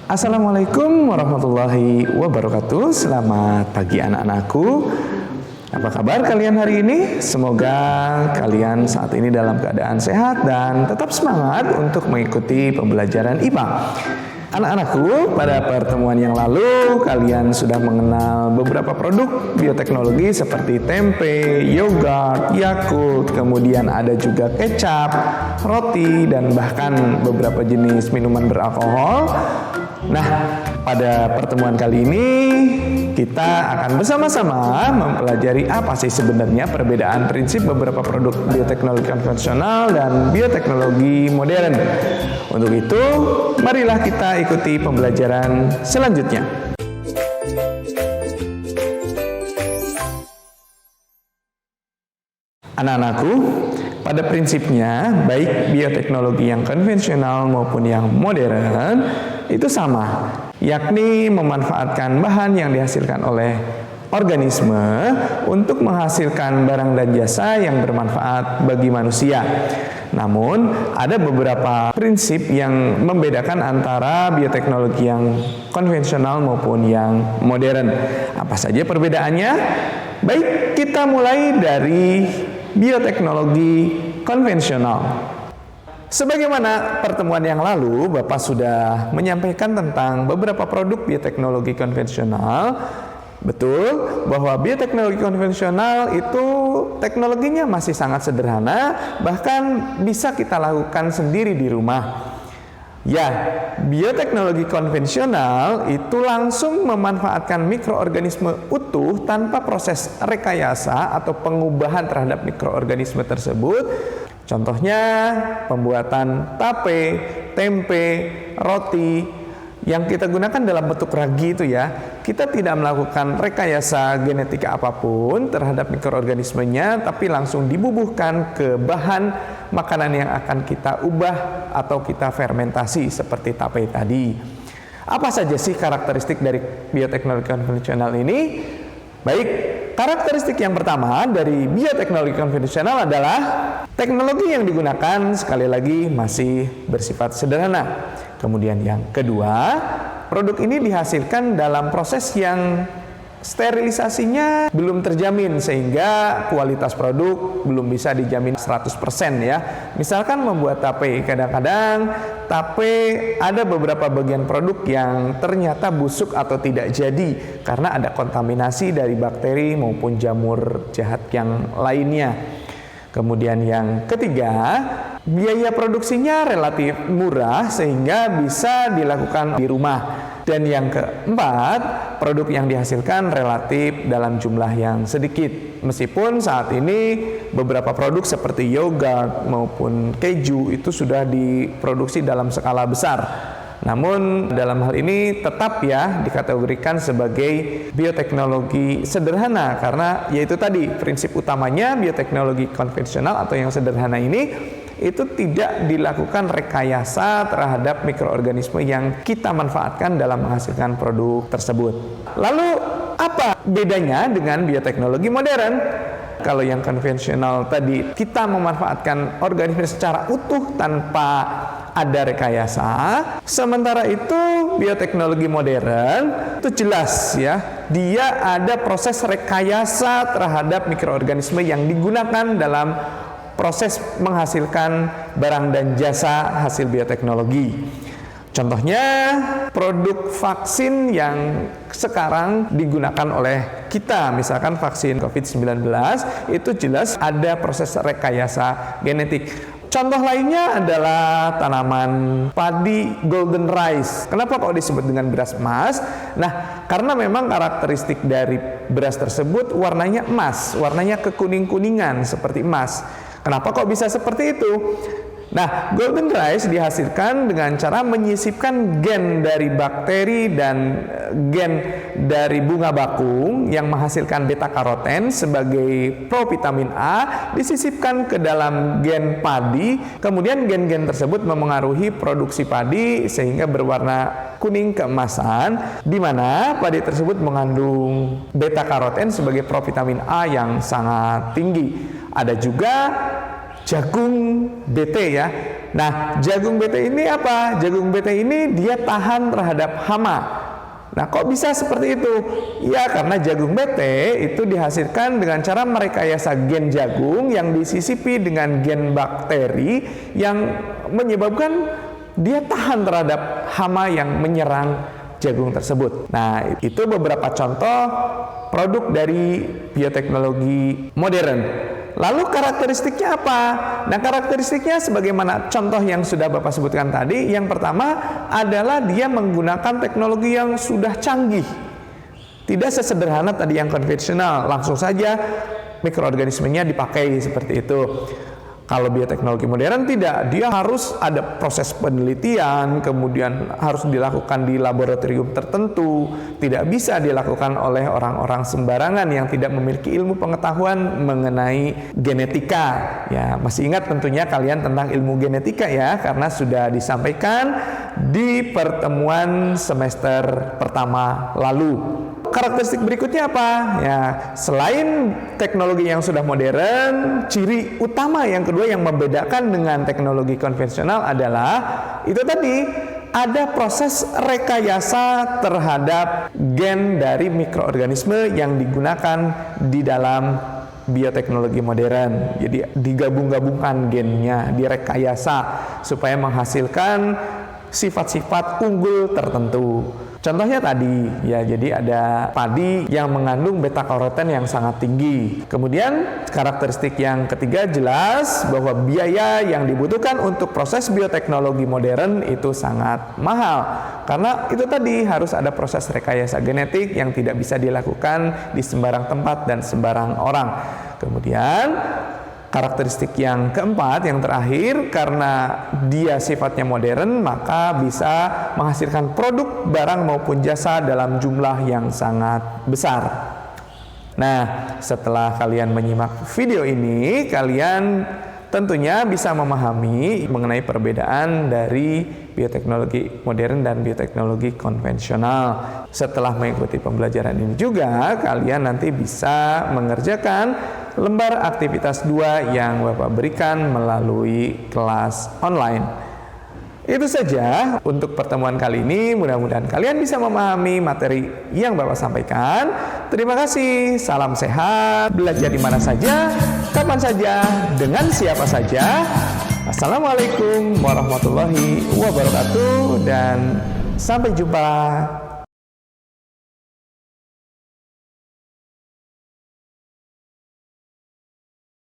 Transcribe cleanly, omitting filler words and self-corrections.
Assalamualaikum warahmatullahi wabarakatuh. Selamat pagi anak-anakku. Apa kabar kalian hari ini? Semoga kalian saat ini dalam keadaan sehat dan tetap semangat untuk mengikuti pembelajaran IPA. Anak-anakku, pada pertemuan yang lalu kalian sudah mengenal beberapa produk bioteknologi seperti tempe, yogurt, Yakult, kemudian ada juga kecap, roti, dan bahkan beberapa jenis minuman beralkohol. Nah, pada pertemuan kali ini kita akan bersama-sama mempelajari apa sih sebenarnya perbedaan prinsip beberapa produk bioteknologi konvensional dan bioteknologi modern. Untuk itu, marilah kita ikuti pembelajaran selanjutnya. Anak-anakku, pada prinsipnya baik bioteknologi yang konvensional maupun yang modern itu sama, yakni memanfaatkan bahan yang dihasilkan oleh organisme untuk menghasilkan barang dan jasa yang bermanfaat bagi manusia. Namun, ada beberapa prinsip yang membedakan antara bioteknologi yang konvensional maupun yang modern. Apa saja perbedaannya? Baik, kita mulai dari bioteknologi konvensional. Sebagaimana pertemuan yang lalu, Bapak sudah menyampaikan tentang beberapa produk bioteknologi konvensional. Betul bahwa bioteknologi konvensional itu teknologinya masih sangat sederhana, bahkan bisa kita lakukan sendiri di rumah. Ya, bioteknologi konvensional itu langsung memanfaatkan mikroorganisme utuh tanpa proses rekayasa atau pengubahan terhadap mikroorganisme tersebut. Contohnya pembuatan tape, tempe, roti yang kita gunakan dalam bentuk ragi itu ya, kita tidak melakukan rekayasa genetika apapun terhadap mikroorganismenya, tapi langsung dibubuhkan ke bahan makanan yang akan kita ubah atau kita fermentasi seperti tape tadi. Apa saja sih karakteristik dari bioteknologi konvensional ini? Baik, karakteristik yang pertama dari bioteknologi konvensional adalah teknologi yang digunakan sekali lagi masih bersifat sederhana. Kemudian yang kedua, produk ini dihasilkan dalam proses yang sterilisasinya belum terjamin sehingga kualitas produk belum bisa dijamin 100% ya. Misalkan membuat tape, kadang-kadang tape ada beberapa bagian produk yang ternyata busuk atau tidak jadi karena ada kontaminasi dari bakteri maupun jamur jahat yang lainnya. Kemudian yang ketiga, biaya produksinya relatif murah sehingga bisa dilakukan di rumah. Dan yang keempat, produk yang dihasilkan relatif dalam jumlah yang sedikit. Meskipun saat ini beberapa produk seperti yogurt maupun keju itu sudah diproduksi dalam skala besar. Namun dalam hal ini tetap ya dikategorikan sebagai bioteknologi sederhana karena yaitu tadi prinsip utamanya bioteknologi konvensional atau yang sederhana ini itu tidak dilakukan rekayasa terhadap mikroorganisme yang kita manfaatkan dalam menghasilkan produk tersebut. Lalu apa bedanya dengan bioteknologi modern? Kalau yang konvensional tadi kita memanfaatkan organisme secara utuh tanpa ada rekayasa, sementara itu bioteknologi modern itu jelas ya, dia ada proses rekayasa terhadap mikroorganisme yang digunakan dalam proses menghasilkan barang dan jasa hasil bioteknologi. Contohnya produk vaksin yang sekarang digunakan oleh kita, misalkan vaksin COVID-19, itu jelas ada proses rekayasa genetik. Contoh lainnya adalah tanaman padi golden rice. Kenapa kok disebut dengan beras emas? Nah, karena memang karakteristik dari beras tersebut warnanya emas, warnanya kekuning-kuningan seperti emas. Kenapa kok bisa seperti itu? Nah, golden rice dihasilkan dengan cara menyisipkan gen dari bakteri dan gen dari bunga bakung yang menghasilkan beta karoten sebagai provitamin A disisipkan ke dalam gen padi, kemudian gen-gen tersebut memengaruhi produksi padi sehingga berwarna kuning keemasan, di mana padi tersebut mengandung beta karoten sebagai provitamin A yang sangat tinggi. Ada juga jagung BT ya. Nah, jagung BT ini apa? Jagung BT ini dia tahan terhadap hama. Nah, kok bisa seperti itu? Ya, karena jagung BT itu dihasilkan dengan cara merekayasa gen jagung yang disisipi dengan gen bakteri yang menyebabkan dia tahan terhadap hama yang menyerang jagung tersebut. Nah, itu beberapa contoh produk dari bioteknologi modern. Lalu karakteristiknya apa? Nah, karakteristiknya sebagaimana contoh yang sudah Bapak sebutkan tadi. Yang pertama adalah dia menggunakan teknologi yang sudah canggih. Tidak sesederhana tadi yang konvensional, langsung saja mikroorganismenya dipakai seperti itu. Kalau bioteknologi modern tidak, dia harus ada proses penelitian, kemudian harus dilakukan di laboratorium tertentu, tidak bisa dilakukan oleh orang-orang sembarangan yang tidak memiliki ilmu pengetahuan mengenai genetika. Ya, masih ingat tentunya kalian tentang ilmu genetika ya, karena sudah disampaikan di pertemuan semester pertama lalu. Karakteristik berikutnya apa? Ya, selain teknologi yang sudah modern, ciri utama yang kedua yang membedakan dengan teknologi konvensional adalah itu tadi, ada proses rekayasa terhadap gen dari mikroorganisme yang digunakan di dalam bioteknologi modern. Jadi digabung-gabungkan gennya, direkayasa supaya menghasilkan sifat-sifat unggul tertentu. Contohnya tadi, ya, jadi ada padi yang mengandung beta-karoten yang sangat tinggi. Kemudian karakteristik yang ketiga jelas bahwa biaya yang dibutuhkan untuk proses bioteknologi modern itu sangat mahal. Karena itu tadi harus ada proses rekayasa genetik yang tidak bisa dilakukan di sembarang tempat dan sembarang orang. Kemudian karakteristik yang keempat, yang terakhir, karena dia sifatnya modern, maka bisa menghasilkan produk, barang maupun jasa dalam jumlah yang sangat besar. Nah, setelah kalian menyimak video ini, kalian tentunya bisa memahami mengenai perbedaan dari bioteknologi modern dan bioteknologi konvensional. Setelah mengikuti pembelajaran ini juga, kalian nanti bisa mengerjakan lembar aktivitas 2 yang Bapak berikan melalui kelas online. Itu saja untuk pertemuan kali ini. Mudah-mudahan kalian bisa memahami materi yang Bapak sampaikan. Terima kasih. Salam sehat. Belajar di mana saja, kapan saja, dengan siapa saja. Assalamualaikum warahmatullahi wabarakatuh dan sampai jumpa.